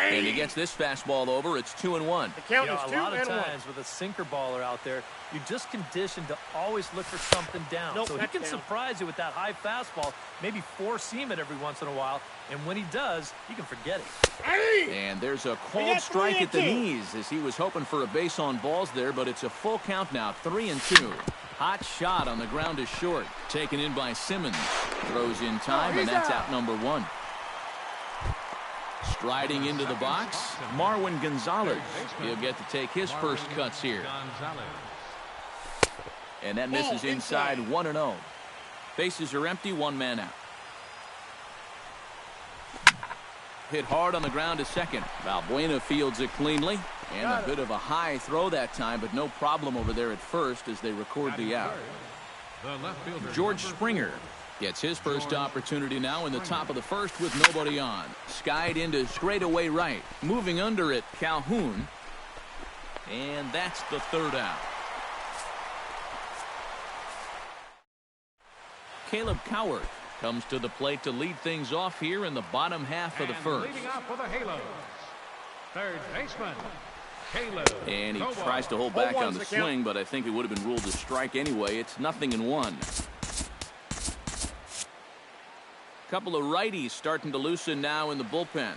And he gets this fastball over. It's 2-1. The count is 2-1. A lot of times with a sinker baller out there, you're just conditioned to always look for something down. Nope, so he can surprise you with that high fastball, maybe four seam it every once in a while. And when he does, you can forget it. And there's a called strike at the knees as he was hoping for a base on balls there, but it's a full count now, 3-2. Hot shot on the ground is short. Taken in by Simmons. Throws in time, and that's out number 1. Striding into the box, Marwin Gonzalez. He'll get to take his first cuts here. And that misses inside, 1-0. Bases are empty, 1 man out. Hit hard on the ground to second. Valbuena fields it cleanly. And a bit of a high throw that time, but no problem over there at first as they record the out. George Springer gets his first opportunity now in the top of the first with nobody on. Skied into straightaway right. Moving under it, Calhoun. And that's the third out. Caleb Cowart comes to the plate to lead things off here in the bottom half of the first. Leading off for the Halos, third baseman, and he tries to hold back on the swing, but I think it would have been ruled a strike anyway. It's 0-1. Couple of righties starting to loosen now in the bullpen.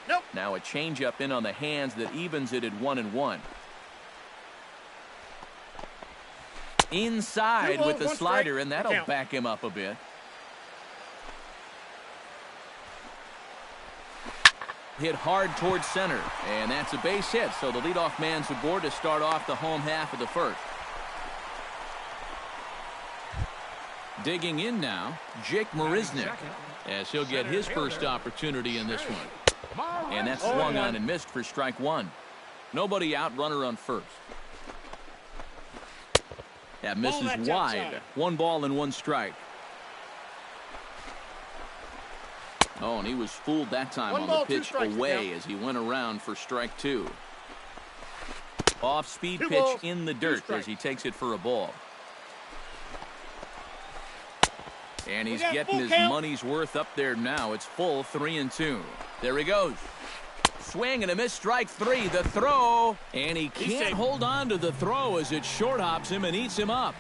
Nope. Now a changeup in on the hands that evens it at 1-1. Inside with the slider, and that'll back him up a bit. Hit hard towards center, and that's a base hit, so the leadoff man's aboard to start off the home half of the first. Digging in now, Jake Marisnick, as he'll get his first opportunity in this one. And that's swung on and missed for strike 1. Nobody out, runner on first. That misses wide. 1 ball and 1 strike. Oh, and he was fooled that time on the pitch away as he went around for strike 2. Off-speed pitch in the dirt as he takes it for a ball. And he's getting his money's worth up there now. It's full, 3-2. There he goes. Swing and a miss, strike 3. The throw, and he can't hold on to the throw as it short hops him and eats him up.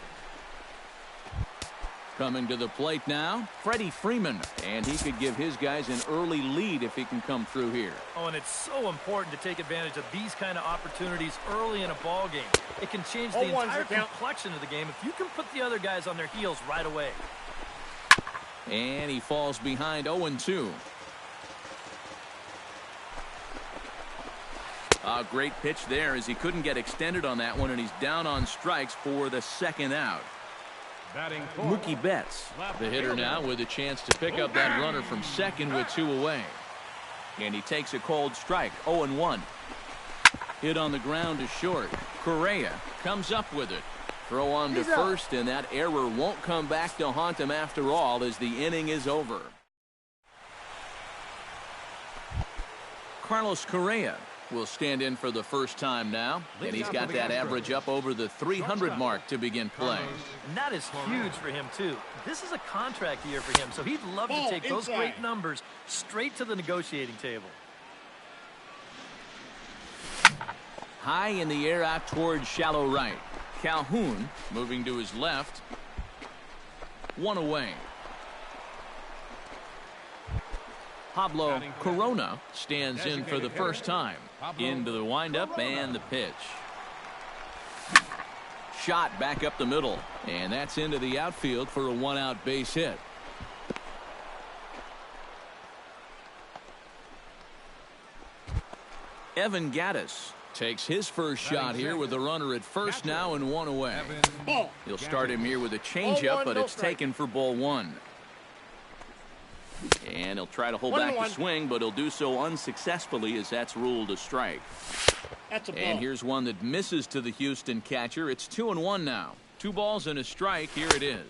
Coming to the plate now, Freddie Freeman, and he could give his guys an early lead if he can come through here. Oh, and it's so important to take advantage of these kind of opportunities early in a ball game. It can change the entire complexion of the game if you can put the other guys on their heels right away. And he falls behind 0-2. A great pitch there as he couldn't get extended on that one, and he's down on strikes for the second out. Mookie Betts, the hitter now, with a chance to pick up that runner from second with 2 away. And he takes a cold strike, 0-1. Hit on the ground to short. Correa comes up with it. Throw on to first, and that error won't come back to haunt him after all as the inning is over. Carlos Correa will stand in for the first time now, and he's got that average up over the 300 mark to begin play. And that is huge for him, too. This is a contract year for him, so he'd love to take those great numbers straight to the negotiating table. High in the air out towards shallow right. Calhoun moving to his left. 1 away. Pablo Corona stands in for the first time. Into the windup and the pitch. Shot back up the middle, and that's into the outfield for a 1-out base hit. Evan Gattis takes his first shot here with a runner at first now and 1 away. He'll start him here with a changeup, but it's taken for ball 1. And he'll try to hold back the swing, but he'll do so unsuccessfully as that's ruled a strike. And here's one that misses to the Houston catcher. It's 2-1 now. 2 balls and a strike. Here it is.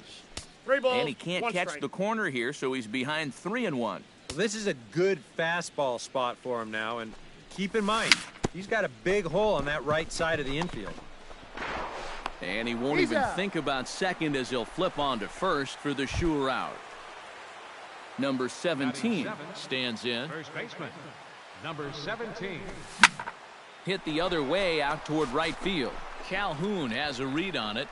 3 balls, and he can't catch the corner here, so he's behind 3-1. Well, this is a good fastball spot for him now, and keep in mind, he's got a big hole on that right side of the infield. And he won't even think about second as he'll flip on to first for the sure out. Number 17 stands in. First baseman, number 17. Hit the other way out toward right field. Calhoun has a read on it,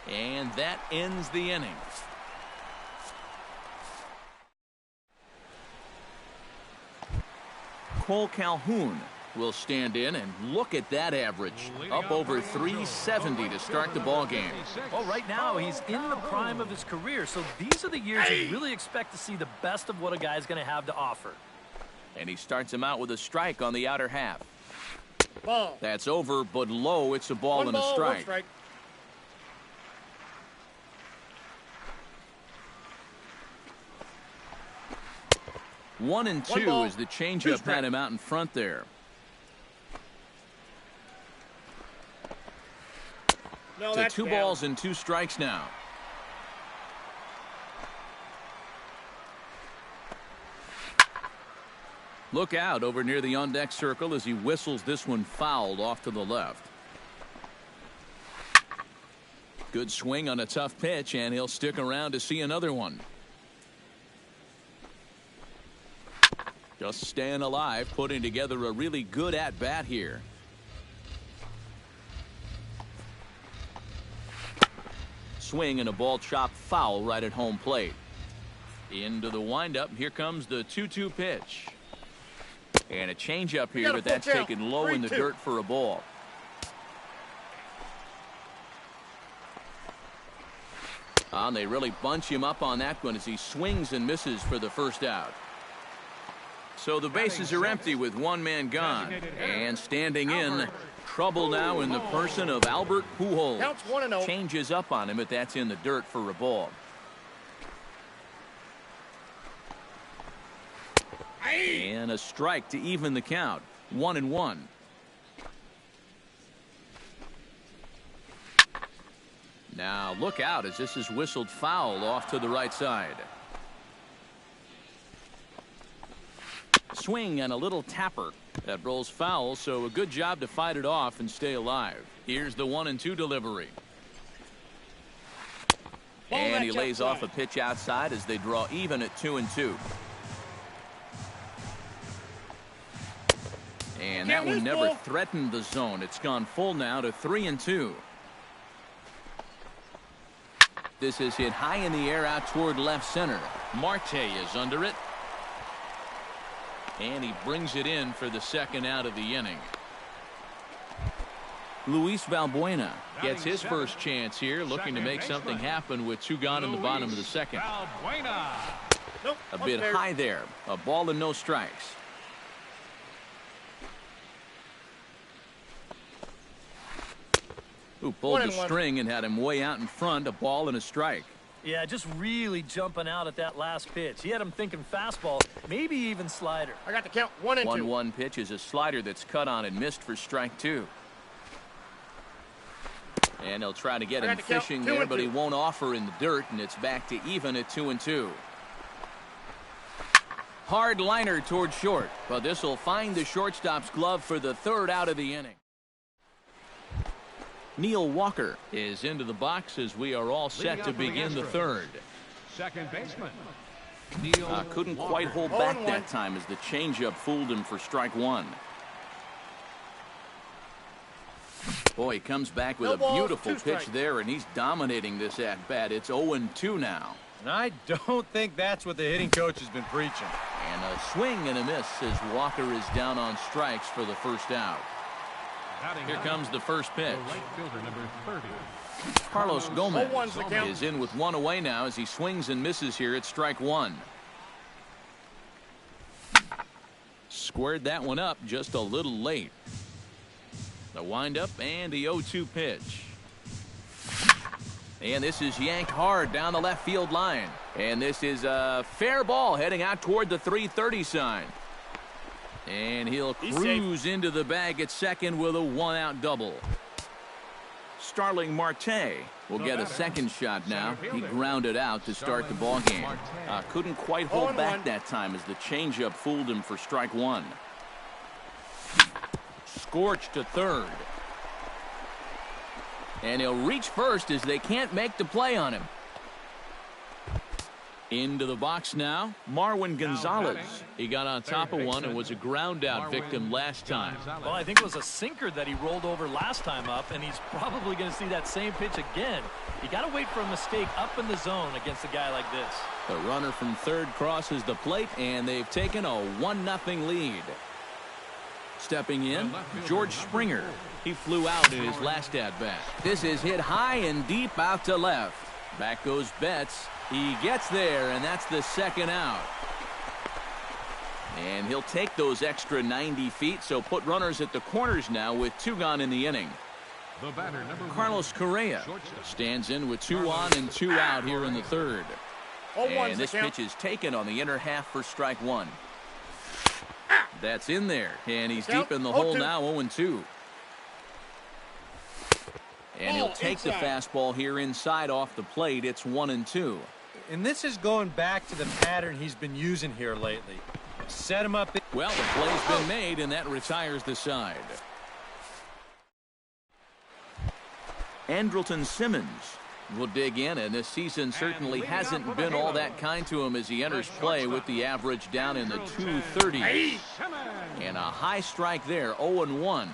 and that ends the inning. Cole Calhoun will stand in, and look at that average. Up over 370 to start the ball game. Well, right now he's in the prime of his career, so these are the years you really expect to see the best of what a guy's going to have to offer. And he starts him out with a strike on the outer half. Ball. That's over, but low. It's a ball and a strike. 1-2 is the changeup had him out in front there. No, So 2 balls and 2 strikes now. Look out over near the on-deck circle as he whistles this one fouled off to the left. Good swing on a tough pitch, and he'll stick around to see another one. Just staying alive, putting together a really good at-bat here. Swing and a ball chopped foul right at home plate. Into the windup. Here comes the 2-2 pitch. And a changeup here, but that's taken low in the dirt for a ball. And they really bunch him up on that one as he swings and misses for the first out. So the bases are empty with one man gone. And standing in, trouble now in the person of Albert Pujols. Counts 1-0. Changes up on him, but that's in the dirt for a ball. And a strike to even the count. 1-1. Now look out as this is whistled foul off to the right side. Swing and a little tapper. That rolls foul, so a good job to fight it off and stay alive. Here's the 1-2 delivery. And he lays off a pitch outside as they draw even at 2-2. And that one never threatened the zone. It's gone full now to 3-2. This is hit high in the air out toward left center. Marte is under it. And he brings it in for the second out of the inning. Luis Valbuena gets his first chance here, looking to make something happen with 2 gone in the bottom of the second. A bit high there. A ball and no strikes. Who pulled the string and had him way out in front. A ball and a strike. Yeah, just really jumping out at that last pitch. He had him thinking fastball, maybe even slider. I got the count 1-2. 1-1 pitch is a slider that's cut on and missed for strike 2. And he'll try to get him fishing there, but he won't offer in the dirt, and it's back to even at 2-2. Hard liner toward short, but this will find the shortstop's glove for the third out of the inning. Neil Walker is into the box as we are all set to begin the third. Second baseman. Couldn't quite hold back that time as the changeup fooled him for strike 1. Boy, he comes back with a beautiful pitch there, and he's dominating this at-bat. It's 0-2 now. And I don't think that's what the hitting coach has been preaching. And a swing and a miss as Walker is down on strikes for the first out. Here comes the first pitch. Carlos Gomez is in with 1 away now as he swings and misses here at strike 1. Squared that one up just a little late. The windup and the 0-2 pitch. And this is yanked hard down the left field line. And this is a fair ball heading out toward the 330 sign. And he'll cruise into the bag at second with a 1-out double. Starling Marte will get a second shot now. He grounded out to start the ball game. Couldn't quite hold back that time as the changeup fooled him for strike 1. Scorched to third. And he'll reach first as they can't make the play on him. Into the box now, Marwin Gonzalez. He got on top of one and was a ground out victim last time. Well, I think it was a sinker that he rolled over last time up, and he's probably going to see that same pitch again. You got to wait for a mistake up in the zone against a guy like this. The runner from third crosses the plate, and they've taken a 1-0 lead. Stepping in, George Springer. He flew out in his last at-bat. This is hit high and deep out to left. Back goes Betts. He gets there, and that's the second out. And he'll take those extra 90 feet, so put runners at the corners now with 2 gone in the inning. The batter, Carlos Correa stands in with 2 on and 2 out here in the third. And this pitch is taken on the inner half for strike 1. That's in there, and he's deep in the hole now, 0-2. And he'll take the fastball here inside off the plate. It's 1-2. And this is going back to the pattern he's been using here lately. Set him up. Well, the play's been made, and that retires the side. Andrelton Simmons will dig in, and this season certainly hasn't been all that kind to him as he enters play with the average down in the 230s. And a high strike there, 0-1.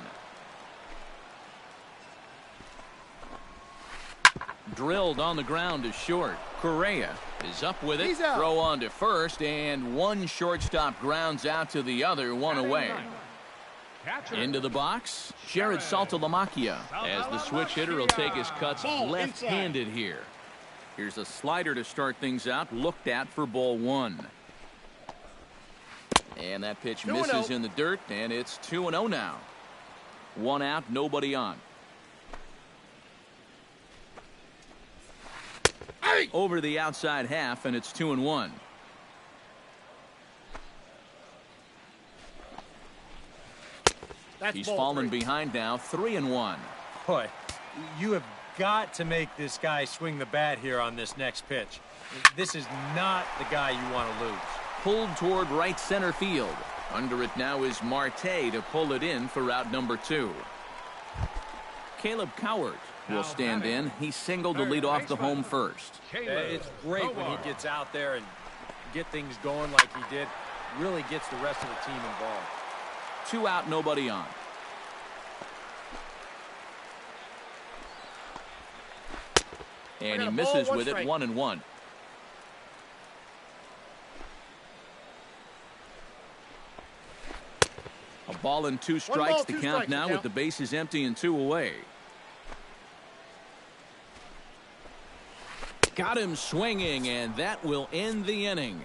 Drilled on the ground to short. Correa is up with it. Throw on to first, and one shortstop grounds out to the other, 1 away. Into the box, Jared Saltalamacchia, as the switch hitter will take his cuts left-handed here. Here's a slider to start things out, looked at for ball 1. And that pitch misses in the dirt, and it's 2-0 now. 1 out, nobody on. Over the outside half, and it's 2-1. He's fallen behind now, 3-1. Boy, you have got to make this guy swing the bat here on this next pitch. This is not the guy you want to lose. Pulled toward right center field. Under it now is Marte to pull it in for out number 2. Caleb Cowart will stand in. He singled to lead off the home first. It's great when he gets out there and get things going like he did. Really gets the rest of the team involved. 2 out, nobody on. And he misses with it, 1-1. A ball and 2 strikes to count now with the bases empty and 2 away. Got him swinging, and that will end the inning.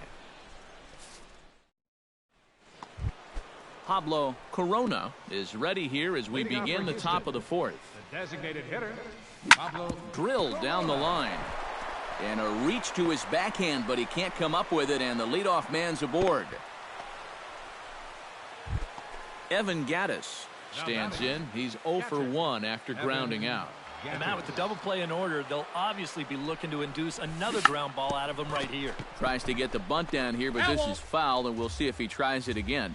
Pablo Corona is ready here as we begin the top of the 4th. The designated hitter, Pablo. Drilled down the line. And a reach to his backhand, but he can't come up with it, and the leadoff man's aboard. Evan Gattis stands in. He's 0 for 1 after grounding out. And Matt, with the double play in order, they'll obviously be looking to induce another ground ball out of him right here. Tries to get the bunt down here, but this is foul, and we'll see if he tries it again.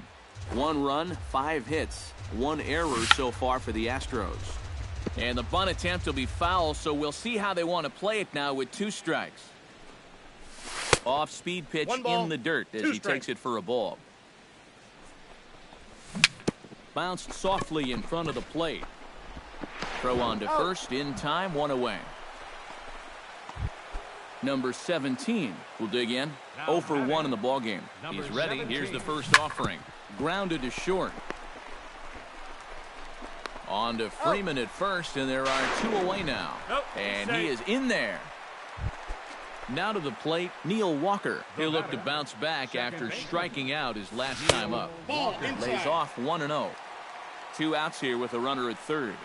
1 run, 5 hits, 1 error so far for the Astros. And the bunt attempt will be foul, so we'll see how they want to play it now with 2 strikes. Off-speed pitch in the dirt as he takes it for a ball. Bounced softly in front of the plate. Throw on to first in time, 1 away. Number 17 will dig in. 0 for 1 in the ballgame. He's ready. Here's the first offering. Grounded to short. On to Freeman at first, and there are 2 away now. And he is in there. Now to the plate, Neil Walker. He'll look to bounce back after striking out his last time up. Lays off 1-0. 2 outs here with a runner at third.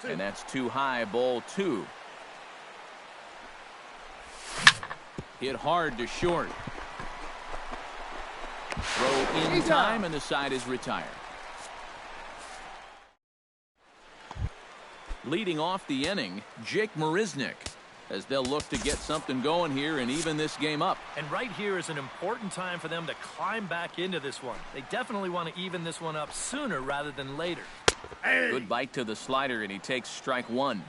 And that's too high, ball 2. Hit hard to short. Throw in time, and the side is retired. Leading off the inning, Jake Marisnick, as they'll look to get something going here and even this game up. And right here is an important time for them to climb back into this one. They definitely want to even this one up sooner rather than later. Good bite to the slider, and he takes strike 1.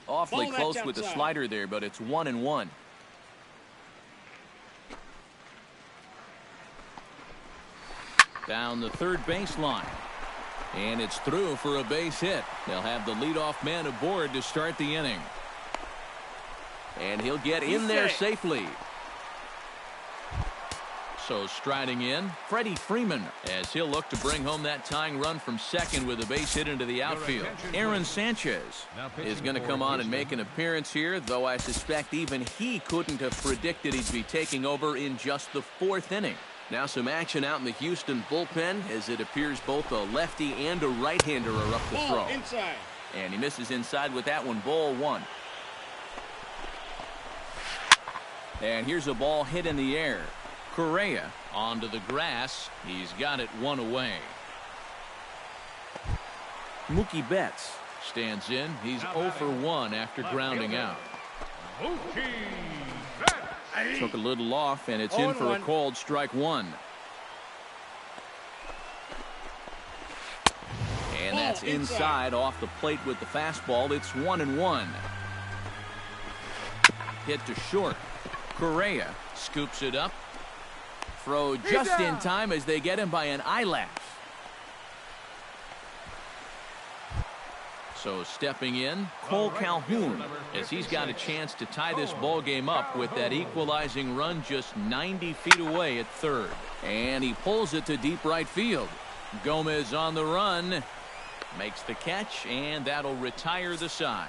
Awfully Ball close left with the outside. slider there, but it's 1-1. Down the third baseline. And it's through for a base hit. They'll have the leadoff man aboard to start the inning. And he'll get in there safely. So striding in, Freddie Freeman, as he'll look to bring home that tying run from second with a base hit into the outfield. Aaron Sanchez is going to come on and make an appearance here, though I suspect even he couldn't have predicted he'd be taking over in just the fourth inning. Now some action out in the Houston bullpen, as it appears both a lefty and a right-hander are up to throw. Inside. And he misses inside with that one, ball one. And here's a ball hit in the air. Correa onto the grass. He's got it one away. Mookie Betts stands in. He's 0 for 1 after grounding out. Mookie Betts. Took a little off, and it's in for a called strike one. And that's inside off the plate with the fastball. It's 1-1. Hit to short. Correa scoops it up. Throw just in time as they get him by an eyelash. So stepping in, Cole Calhoun, as he's got a chance to tie this ball game up with that equalizing run just 90 feet away at third. And he pulls it to deep right field. Gomez on the run, makes the catch, and that'll retire the side.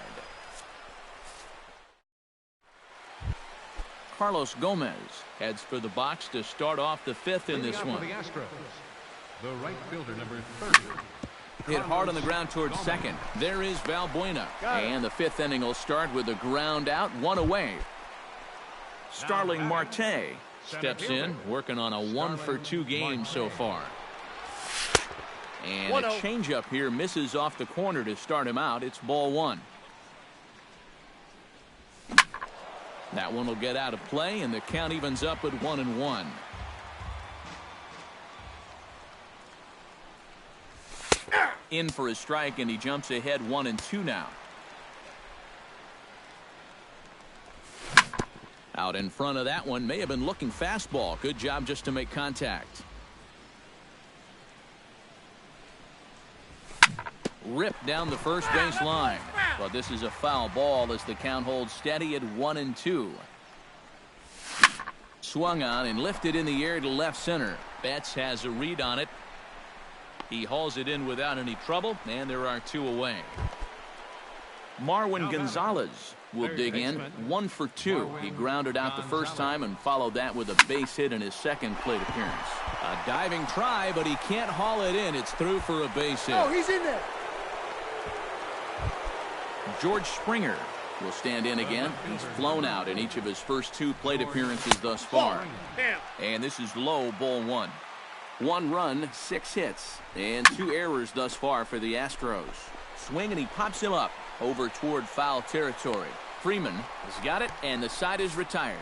Carlos Gomez heads for the box to start off the fifth in this one. The right fielder, number 30. Hit hard on the ground towards second. There is Valbuena. And the fifth inning will start with a ground out, one away. Starling Marte steps in, working on a 1 for 2 game so far. And a changeup here misses off the corner to start him out. It's ball one. That one will get out of play, and the count evens up at 1-1. In for a strike, and he jumps ahead 1-2 now. Out in front of that one, may have been looking fastball. Good job just to make contact. Ripped down the first base line. But this is a foul ball as the count holds steady at 1-2. Swung on and lifted in the air to left center. Betts has a read on it. He hauls it in without any trouble, and there are 2 away. Marwin Gonzalez will dig in, 1 for 2. He grounded out the first time and followed that with a base hit in his second plate appearance. A diving try, but he can't haul it in. It's through for a base hit. Oh, he's in there. George Springer will stand in again. He's flown out in each of his first 2 plate appearances thus far. And this is low, ball one. 1 run, 6 hits, and 2 errors thus far for the Astros. Swing, and he pops him up over toward foul territory. Freeman has got it, and the side is retired.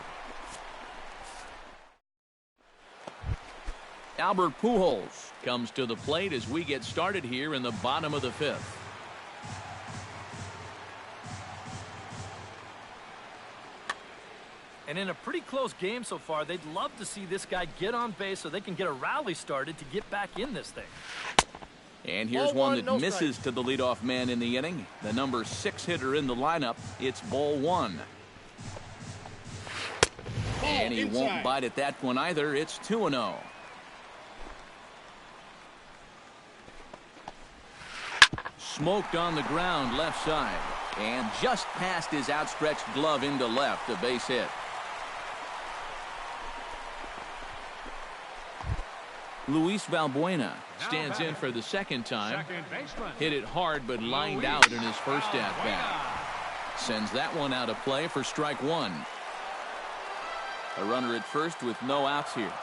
Albert Pujols comes to the plate as we get started here in the bottom of the 5th. And in a pretty close game so far, they'd love to see this guy get on base so they can get a rally started to get back in this thing. And here's one that misses to the leadoff man in the inning. The number 6 hitter in the lineup. It's ball one. And he won't bite at that one either. It's 2-0. Smoked on the ground left side. And just past his outstretched glove into left, a base hit. Luis Valbuena stands in for the second time. Hit it hard, but lined out in his first at-bat. Sends that one out of play for strike one. A runner at first with no outs here.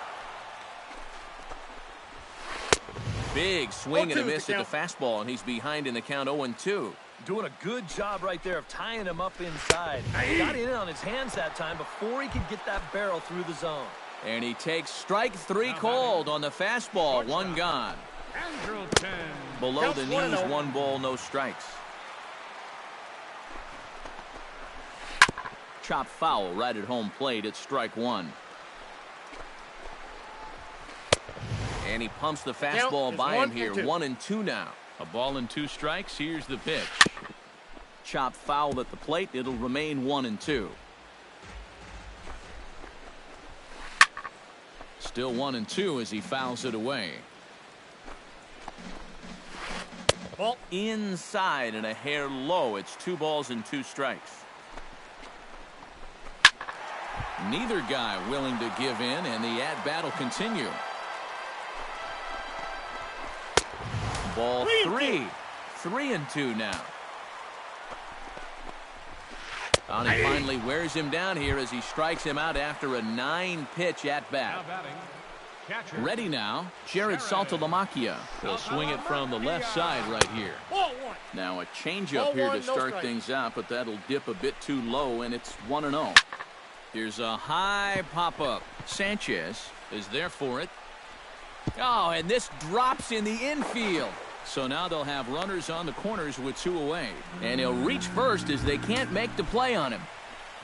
Big swing and a miss at the fastball, and he's behind in the count 0-2. Doing a good job right there of tying him up inside. Got in on his hands that time before he could get that barrel through the zone. And he takes strike 3 called on the fastball. 1 gone. Below the knees, 1 ball, no strikes. Chop foul right at home plate. It's strike one. And he pumps the fastball by him here. 1-2 now. A ball and 2 strikes. Here's the pitch. Chop foul at the plate. It'll remain 1-2. Still 1-2 as he fouls it away. Ball. Inside and a hair low. It's 2 balls and 2 strikes. Neither guy willing to give in, and the at-bat will continue. Ball 3. 3-2 now. And he finally wears him down here as he strikes him out after a 9-pitch at-bat. Ready now, Jared Saltalamacchia will swing it from the left side right here. Now a changeup here to start things out, but that'll dip a bit too low, and it's 1-0. Here's a high pop-up. Sanchez is there for it. Oh, and this drops in the infield. So now they'll have runners on the corners with 2 away. And he'll reach first as they can't make the play on him.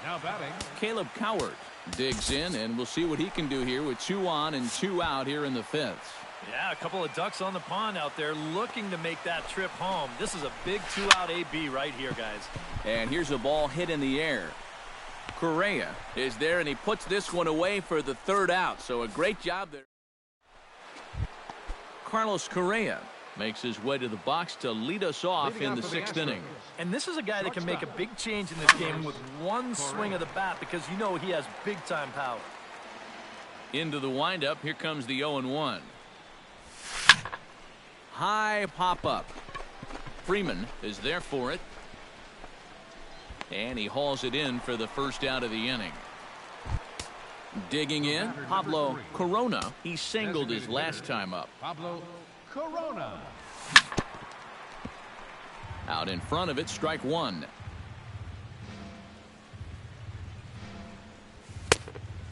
Now batting, Caleb Coward digs in, and we'll see what he can do here with 2 on and 2 out here in the 5th. Yeah, a couple of ducks on the pond out there looking to make that trip home. This is a big 2-out AB right here, guys. And here's a ball hit in the air. Correa is there, and he puts this one away for the 3rd out. So a great job there. Carlos Correa makes his way to the box to lead us off in the 6th inning. And this is a guy that can make a big change in this game with one swing of the bat, because you know he has big-time power. Into the windup. Here comes the 0-1. High pop-up. Freeman is there for it. And he hauls it in for the 1st out of the inning. Digging in, Pablo Corona. He singled his last time up. Pablo Corona. Out in front of it, strike 1.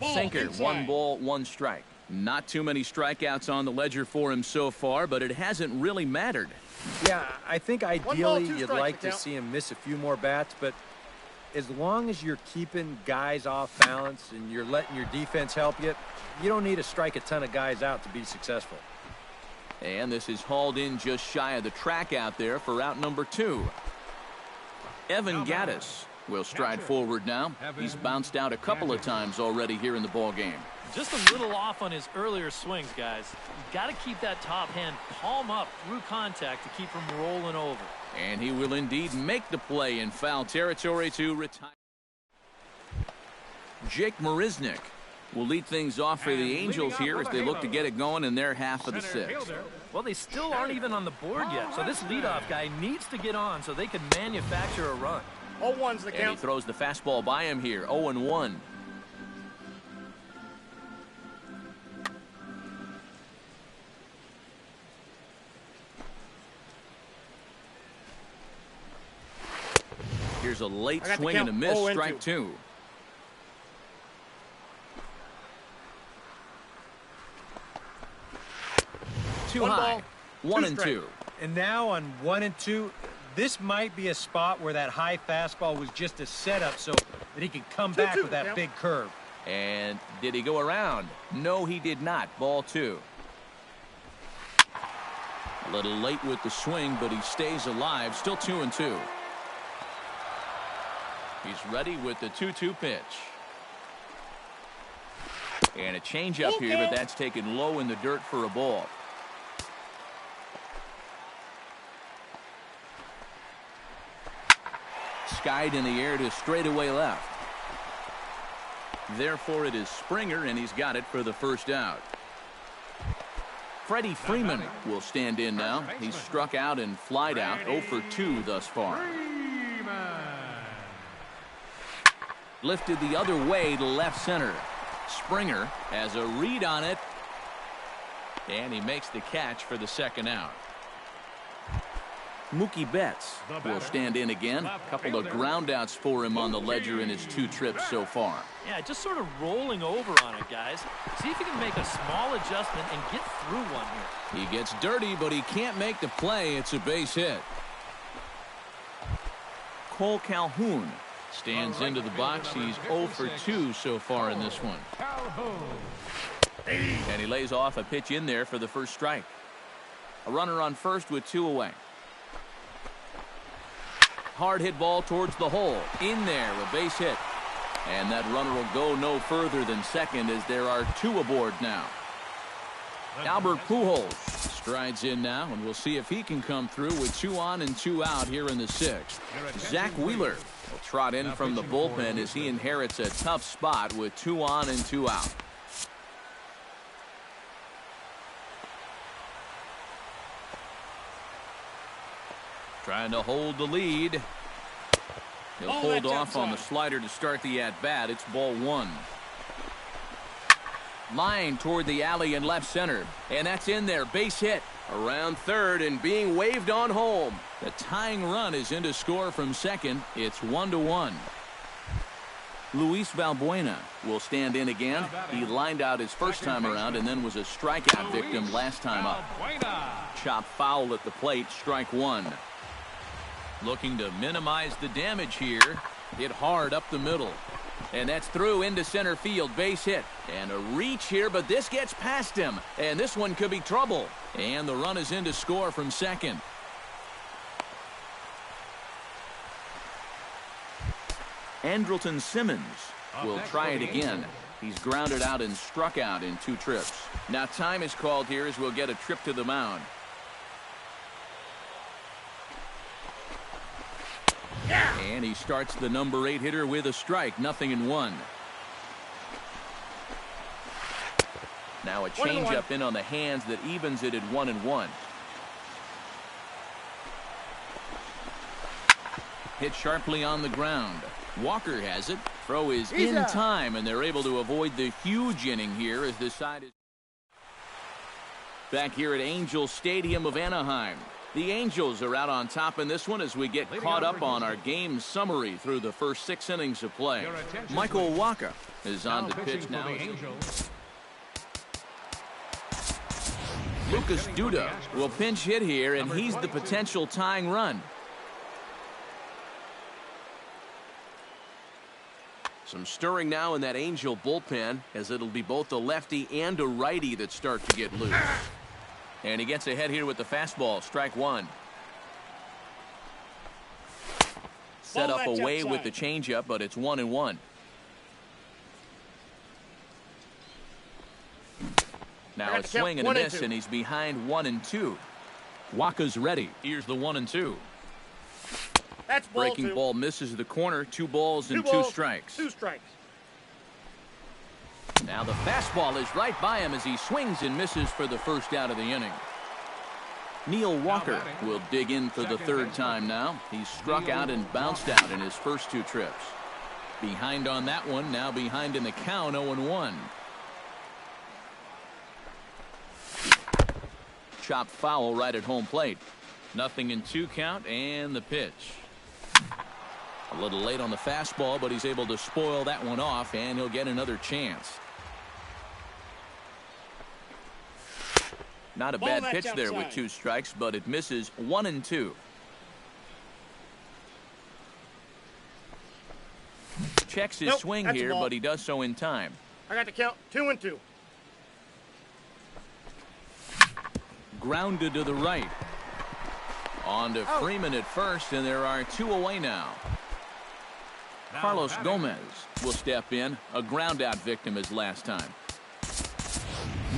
Sinker, 1 ball, 1 strike. Not too many strikeouts on the ledger for him so far, but it hasn't really mattered. Yeah, I think ideally you'd like to see him miss a few more bats, but as long as you're keeping guys off balance and you're letting your defense help you, you don't need to strike a ton of guys out to be successful. And this is hauled in just shy of the track out there for out number 2. Evan Gattis will stride forward now. He's bounced out a couple of times already here in the ball game. Just a little off on his earlier swings, guys. You've got to keep that top hand palm up through contact to keep him rolling over. And he will indeed make the play in foul territory to retire. Jake Marisnick will lead things off for the Angels here as they look to get it going in their half of the 6th. Well, they still aren't even on the board yet, so this leadoff guy needs to get on so they can manufacture a run. 0-1's the count. And he throws the fastball by him here. 0-1. Here's a late swing and a miss, strike 2. Too high. 1-2. And now on 1-2, this might be a spot where that high fastball was just a setup so that he could come back with that big curve. And did he go around? No, he did not. Ball 2. A little late with the swing, but he stays alive. Still 2-2. He's ready with the 2-2 pitch. And a changeup here, but that's taken low in the dirt for a ball. Skied in the air to straightaway left. Therefore, it is Springer, and he's got it for the 1st out. Freddie Freeman will stand in now. He's struck out and flied out 0 for 2 thus far. Lifted the other way to left center. Springer has a read on it, and he makes the catch for the 2nd out. Mookie Betts will stand in again. A couple of groundouts for him on the ledger in his 2 trips so far. Yeah, just sort of rolling over on it, guys. See if he can make a small adjustment and get through one here. He gets dirty, but he can't make the play. It's a base hit. Cole Calhoun Stands into the box. He's 0 for 2 so far in this one. And he lays off a pitch in there for the first strike. A runner on first with 2 away. Hard hit ball towards the hole. In there, a base hit. And that runner will go no further than second as there are 2 aboard now. Albert Pujols strides in now, and we'll see if he can come through with 2 on and 2 out here in the 6th. Zach Wheeler will trot in from the bullpen as he inherits a tough spot with 2 on and 2 out. Trying to hold the lead. He'll hold off on the slider to start the at-bat. It's ball 1. Line toward the alley in left center. And that's in there. Base hit. Around third and being waved on home. The tying run is in to score from second. It's 1-1. Luis Valbuena will stand in again. He lined out his first time around and then was a strikeout victim last time up. Chop foul at the plate. Strike 1. Looking to minimize the damage here. Hit hard up the middle. And that's through into center field. Base hit. And a reach here, but this gets past him. And this one could be trouble. And the run is in to score from second. Andrelton Simmons will try it again. He's grounded out and struck out in 2 trips. Now time is called here as we'll get a trip to the mound. And he starts the number 8 hitter with a strike. 0-1. Now a changeup in on the hands that evens it at 1-1. Hit sharply on the ground. Walker has it. Throw is in time, and they're able to avoid the huge inning here as the side is back here at Angel Stadium of Anaheim. The Angels are out on top in this one as we get caught up on our game summary through the first 6 innings of play. Michael Wacha is on the pitch now. Lucas Duda will pinch hit here, and he's the potential tying run. Some stirring now in that Angel bullpen as it'll be both a lefty and a righty that start to get loose. And he gets ahead here with the fastball. Strike 1. Set up away with the changeup, but it's 1-1. Now a swing and a miss, and he's behind 1-2. Wacha's ready. Here's the 1-2. That's ball Breaking 2. ball misses the corner. 2 balls and 2 strikes. 2 strikes. Now the fastball is right by him as he swings and misses for the first out of the inning. Neil Walker will dig in for the 3rd time now. He's struck out and bounced out in his first 2 trips. Behind on that one, now behind in the count, 0-1. Chopped foul right at home plate. 0-2 count, and the pitch. A little late on the fastball, but he's able to spoil that one off, and he'll get another chance. Not a bad pitch there with 2 strikes, but it misses. 1-2. Checks his swing here, but he does so in time. I got the count. 2-2. Grounded to the right. On to Freeman at first, and there are 2 away now. Carlos Gomez will step in. A ground out victim as last time.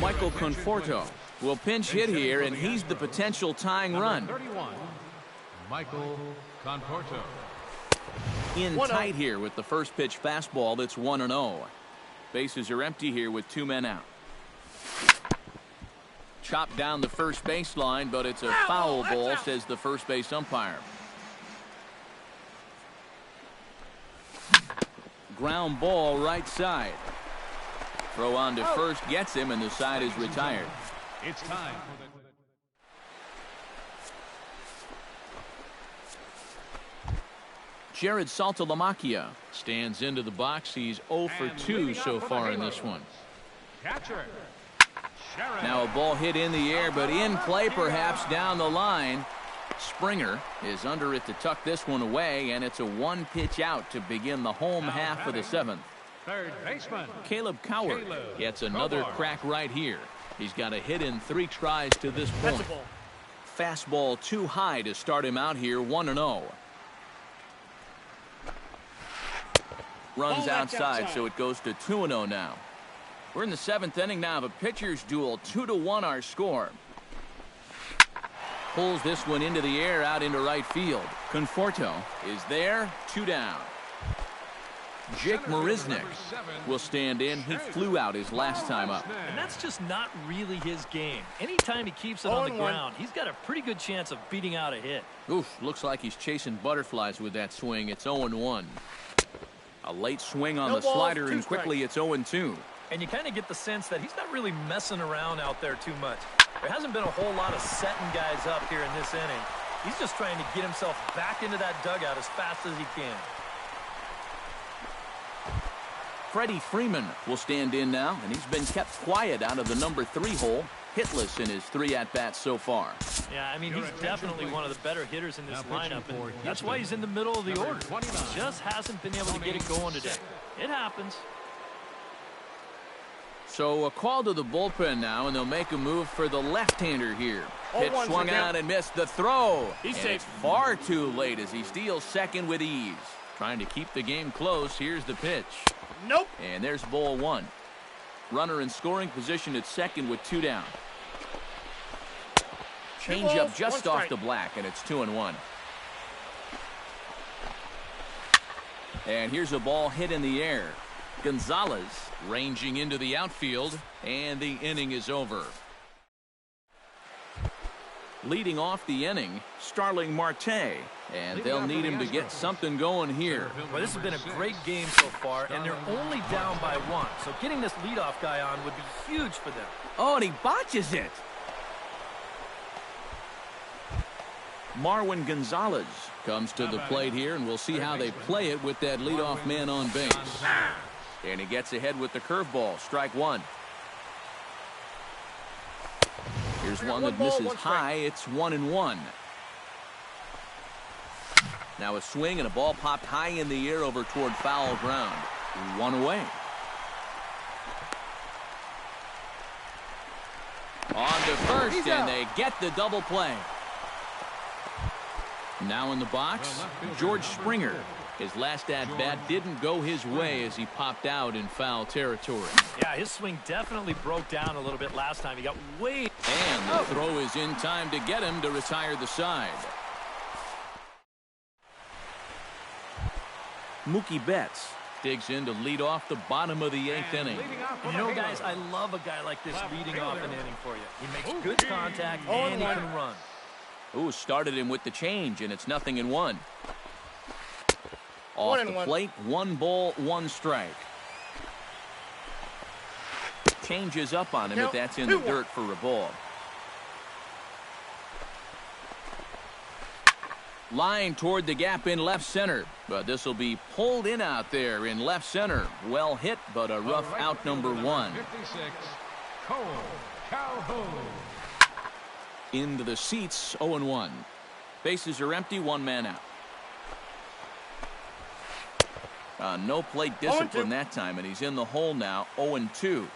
Michael Conforto will pinch hit here, and he's the potential tying run. 31, Michael Conforto. In tight here with the first pitch fastball. That's 1-0. Bases are empty here with 2 men out. Chopped down the first baseline, but it's a foul ball, says the first base umpire. Ground ball right side. Throw on to first gets him, and the side is retired. It's time for Jared Saltalamacchia stands into the box. He's 0 for 2 so far in this one. catcher. Now a ball hit in the air, but in play perhaps down the line. Springer is under it to tuck this one away, and it's a one-pitch out to begin the home half of the 7th. Third baseman Caleb Coward gets another crack right here. He's got a hit in 3 tries to this point. Fastball too high to start him out here, 1-0. Runs outside, so it goes to 2-0 now. We're in the 7th inning now of a pitcher's duel. 2-1 our score. Pulls this one into the air out into right field. Conforto is there, 2 down. Jake Marisnick will stand in. He flew out his last time up. And that's just not really his game. Anytime he keeps it on the ground, he's got a pretty good chance of beating out a hit. Oof, looks like he's chasing butterflies with that swing. It's 0-1. A late swing on the slider, and quickly it's 0-2. And you kind of get the sense that he's not really messing around out there too much. There hasn't been a whole lot of setting guys up here in this inning. He's just trying to get himself back into that dugout as fast as he can. Freddie Freeman will stand in now, and he's been kept quiet out of the number 3 hole, hitless in his 3 at-bats so far. Yeah, I mean, he's definitely one of the better hitters in this lineup, and that's why he's in the middle of the order. He just hasn't been able to get it going today. It happens. So a call to the bullpen now, and they'll make a move for the left-hander here. Pitch swung out and missed the throw. He's safe. It's far too late as he steals second with ease. Trying to keep the game close. Here's the pitch. Nope. And there's ball 1. Runner in scoring position at second with 2 down. Change up just off the black, and it's 2-1. And here's a ball hit in the air. Gonzalez ranging into the outfield, and the inning is over. Leading off the inning, Starling Marte, and they'll need him to get something going here. Well, this has been a great game so far, and they're only down by 1, so getting this leadoff guy on would be huge for them. Oh, and he botches it. Marwin Gonzalez comes to the plate here, and we'll see how they play it with that leadoff man on base. And he gets ahead with the curveball. Strike 1. Here's one that misses high. It's 1-1. Now a swing and a ball popped high in the air over toward foul ground. 1 away. On to first, and they get the double play. Now in the box, George Springer. His last at-bat didn't go his way as he popped out in foul territory. Yeah, his swing definitely broke down a little bit last time. He got way... And the throw is in time to get him to retire the side. Mookie Betts digs in to lead off the bottom of the 8th inning. You know, guys, I love a guy like this leading off an inning for you. He makes good contact and he can run. Ooh, started him with the change, and it's 0-1. Off the plate, 1 ball, 1 strike. Changes up on him, but that's in the dirt for a ball. Line toward the gap in left center, but this will be pulled in out there in left center. Well hit, but a rough out number 1. 56, Cole Calhoun. Into the seats, 0-1. Bases are empty, 1 man out. No plate discipline that time, and he's in the hole now, 0-2.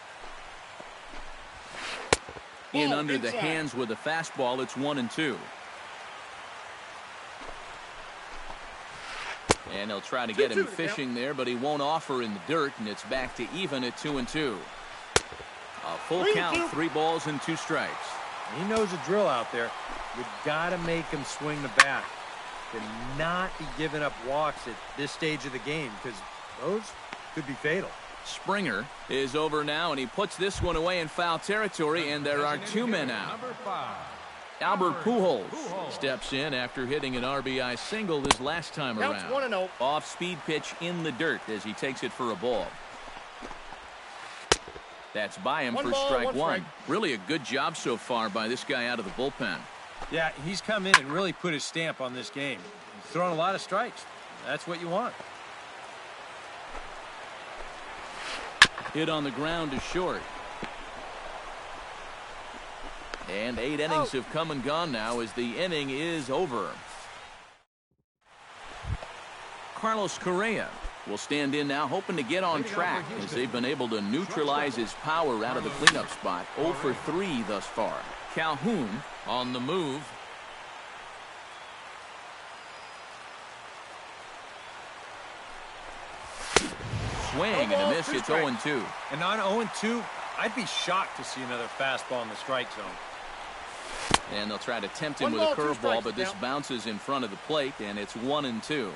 In under the hands with a fastball, it's 1-2. And he'll try to get him fishing there, but he won't offer in the dirt, and it's back to even at 2-2. A full count, 3 balls and 2 strikes. He knows the drill out there. You got to make him swing the bat. Cannot be giving up walks at this stage of the game, because those could be fatal. Springer is over now, and he puts this one away in foul territory, and there are 2 men out. Albert Pujols steps in after hitting an RBI single his last time around. Off-speed pitch in the dirt as he takes it for a ball. That's by him for strike 1. Really a good job so far by this guy out of the bullpen. Yeah, he's come in and really put his stamp on this game. He's thrown a lot of strikes. That's what you want. Hit on the ground to short. And 8 innings have come and gone now as the inning is over. Carlos Correa will stand in now, hoping to get on track as they've been able to neutralize his power out of the cleanup spot. 0 for 3 thus far. Calhoun on the move. Swing and a miss. It's 0-2. And on 0-2, I'd be shocked to see another fastball in the strike zone. And they'll try to tempt him with a curveball, but this bounces in front of the plate, and it's 1-2.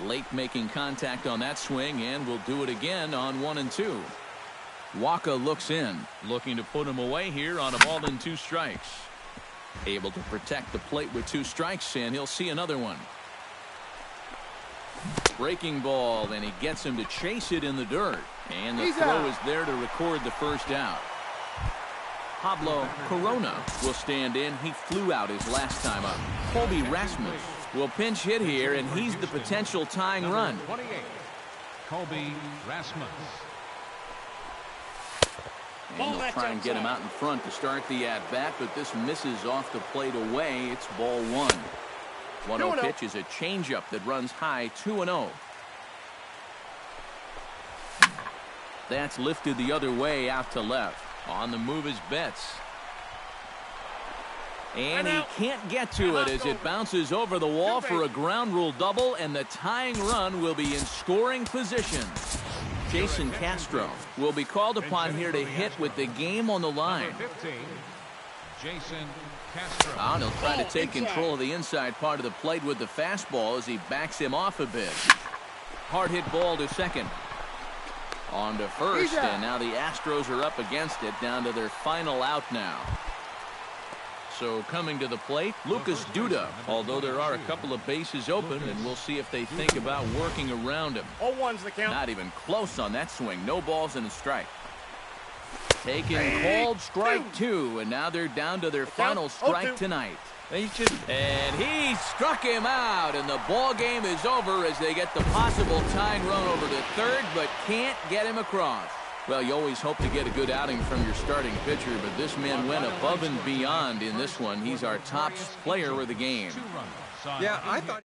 Late making contact on that swing, and will do it again on 1-2. Waka looks in, looking to put him away here on a ball and 2 strikes. Able to protect the plate with 2 strikes, and he'll see another one. Breaking ball, and he gets him to chase it in the dirt. And the throw is there to record the first out. Pablo Corona will stand in. He flew out his last time up. Colby Rasmus will pinch hit here, and he's the potential tying run. 28, Colby Rasmus. And they'll try and get him out in front to start the at-bat, but this misses off the plate away. It's ball 1. 1-0 pitch is a changeup that runs high, 2-0. That's lifted the other way out to left. On the move is Betts. And he can't get to it as it bounces over the wall for a ground rule double, and the tying run will be in scoring position. Jason Castro will be called upon here to hit with the game on the line. 15, Jason Castro. And he'll try to take control of the inside part of the plate with the fastball as he backs him off a bit. Hard hit ball to second. On to first, and now the Astros are up against it, down to their final out now. So coming to the plate, Lucas Duda, although there are a couple of bases open, and we'll see if they think about working around him. 0-1's the count. Not even close on that swing. No balls and a strike. Taken, called strike 2, and now they're down to their final strike tonight. And he struck him out, and the ball game is over as they get the possible tying run over to third, but can't get him across. Well, you always hope to get a good outing from your starting pitcher, but this man went above and beyond in this one. He's our top player of the game. Yeah, I thought